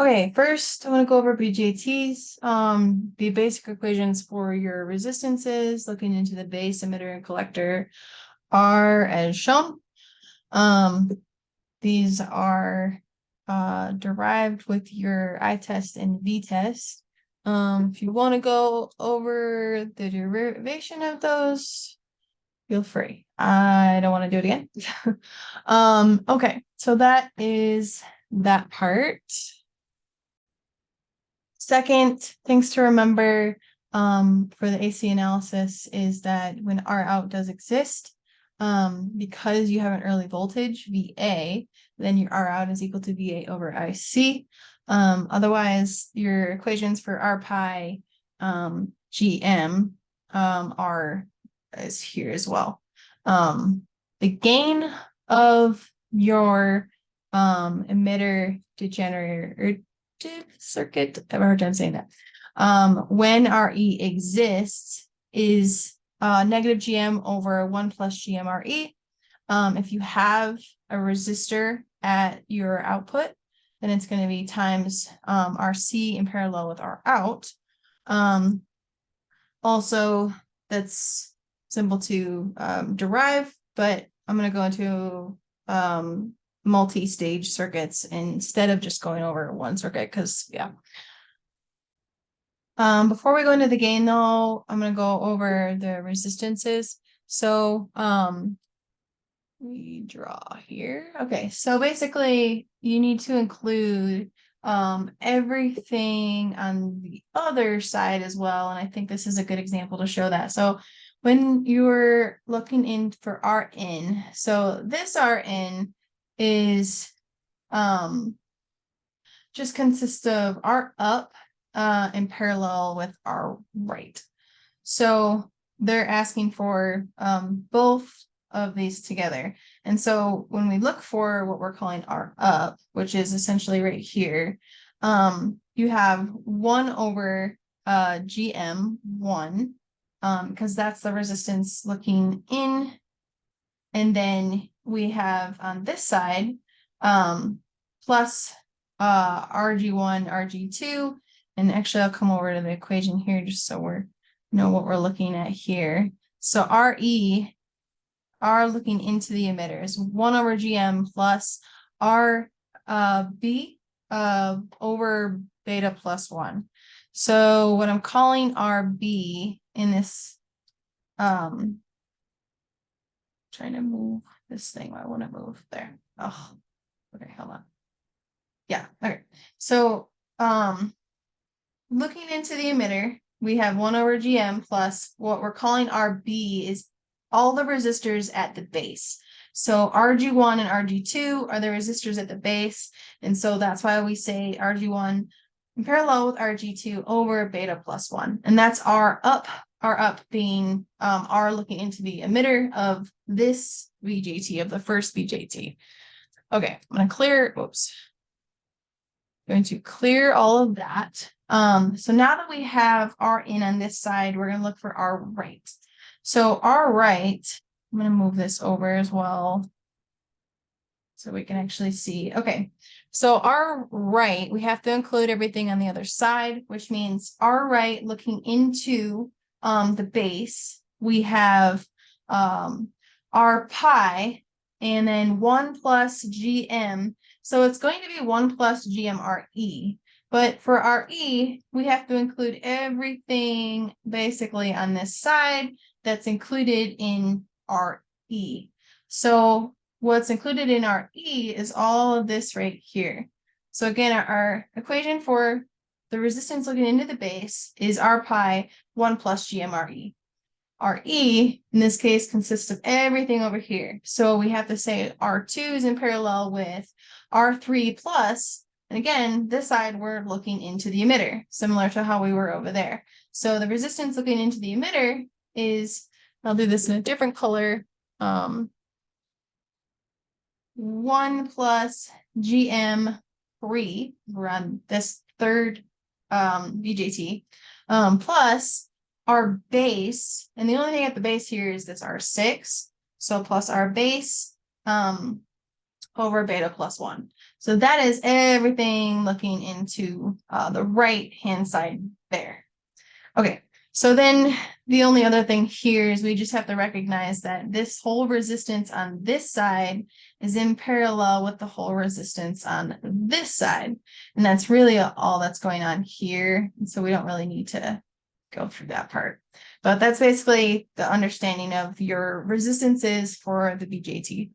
Okay, first I want to go over BJTs, the basic equations for your resistances, looking into the base, emitter, and collector are as shown. These are derived with your I-test and V-test. If you want to go over the derivation of those, feel free. I don't want to do it again. Okay, so that is that part. Second, things to remember for the AC analysis is that when R out does exist, because you have an early voltage, VA, then your R out is equal to VA over IC. Otherwise, your equations for R pi GM are is here as well. The gain of your emitter degenerator circuit, I have a hard time saying that. When RE exists is negative GM over 1 plus GM RE. If you have a resistor at your output, then it's going to be times RC in parallel with R out. Also, that's simple to derive, but I'm going to go into multi-stage circuits instead of just going over one circuit, because before we go into the gain though, I'm going to go over the resistances. So we draw here. Okay, so basically you need to include everything on the other side as well, and I think this is a good example to show that. So when you're looking in for Rn, so this Rn is just consists of R up in parallel with R right. So they're asking for both of these together. And so when we look for what we're calling R up, which is essentially right here, you have 1 over GM1, because that's the resistance looking in. And then we have on this side plus RG1, RG2. And actually, I'll come over to the equation here just so we know what we're looking at here. So RE, R looking into the emitter, is 1 over GM plus RB over beta plus 1. So what I'm calling RB in this, trying to move this thing. I want to move there. Oh, okay, hold on. Yeah, okay. So looking into the emitter, we have 1 over GM plus what we're calling RB is all the resistors at the base. So RG1 and RG2 are the resistors at the base. And so that's why we say RG1 in parallel with RG2 over beta plus 1. And that's R up being R looking into the emitter of this BJT, of the first BJT. Okay, I'm going to clear, going to clear all of that. So now that we have R in on this side, we're going to look for R right. So R right, I'm going to move this over as well so we can actually see. Okay, so R right, we have to include everything on the other side, which means R right looking into the base, we have R pi and then 1 plus GM. So it's going to be 1 plus GM RE. But for RE, we have to include everything basically on this side that's included in RE. So what's included in RE is all of this right here. So again, our equation for the resistance looking into the base is R pi 1 plus GM RE. RE, in this case, consists of everything over here. So we have to say R2 is in parallel with R3 plus, and again, this side we're looking into the emitter, similar to how we were over there. So the resistance looking into the emitter is, I'll do this in a different color, 1 plus GM3, we're on this third BJT, plus our base, and the only thing at the base here is this R6, so plus our base over beta plus 1. So that is everything looking into the right hand side there. Okay, so then the only other thing here is we just have to recognize that this whole resistance on this side is in parallel with the whole resistance on this side. And that's really all that's going on here. And so we don't really need to go through that part. But that's basically the understanding of your resistances for the BJT.